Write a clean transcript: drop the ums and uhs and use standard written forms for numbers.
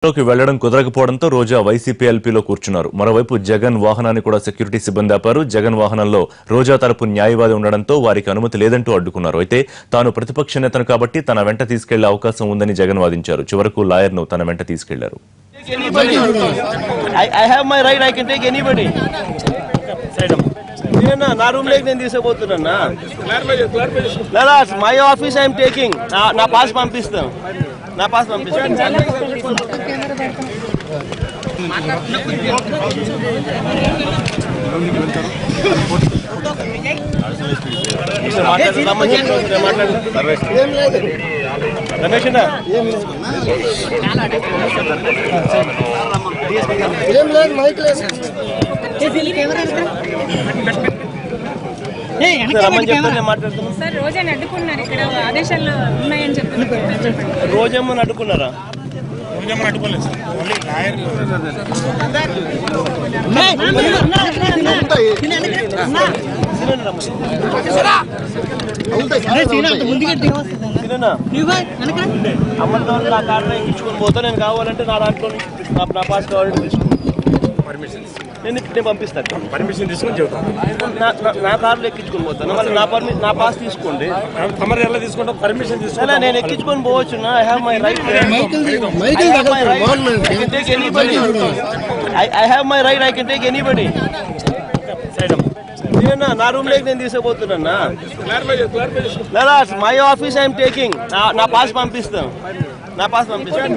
లోకి వెళ్లడం కుదరకపోవడంతో రోజా వైసీపీ ఎల్పీలో కూర్చున్నారు. మరోవైపు జగన్ వాహనాన్ని కూడా సెక్యూరిటీ సిబ్బంది ఆపారు. జగన్ వాహనంలో రోజా తరపు న్యాయవాది ఉండడంతో వారికి అనుమతి లేదంటూ అడ్డుకున్నారు. అయితే తాను ప్రతిపక్ష నేతను కాబట్టి తన వెంట తీసుకెళ్లే అవకాశం ఉందని జగన్ వాదించారు. చివరకు లాయర్ను తన వెంట తీసుకెళ్లారు. నా రూమ్ లేక నేను తీసుకుపోతున్నా. My office I'm taking. నా పాస్ పంపిస్తాను. నా పాస్ పంపిస్తాను. రమేష్ అన్న సార్ రోజాని అడ్డుకున్నారు. ఇక్కడ ఆదేశాలు ఉన్నాయని చెప్తున్నారు. రోజేమని అడ్డుకున్నారా? అమ్మతో నా కార్డు ఎక్కించుకొని పోతా. నేను కావాలంటే నా దాంట్లో నా పాస్ కావాలంటే తీసుకుంటాను. నేను పంపిస్తాను. పర్మిషన్ తీసుకొని చెబుతాను. నా కార్లు ఎక్కించుకొని పోతాను. మళ్ళీ నా పాస్ తీసుకోండి. తమరు ఎలా తీసుకుంటాం? పర్మిషన్ తీసుకుంటా. నేను ఎక్కించుకొని పోవచ్చు. I have my right. I have my right. I can take anybody. నా రూమ్ లేక నేను తీసుకుపోతున్నా. My office I'm taking. నా పాస్ పంపిస్తాను. నా పాస్ పంపిస్తాను.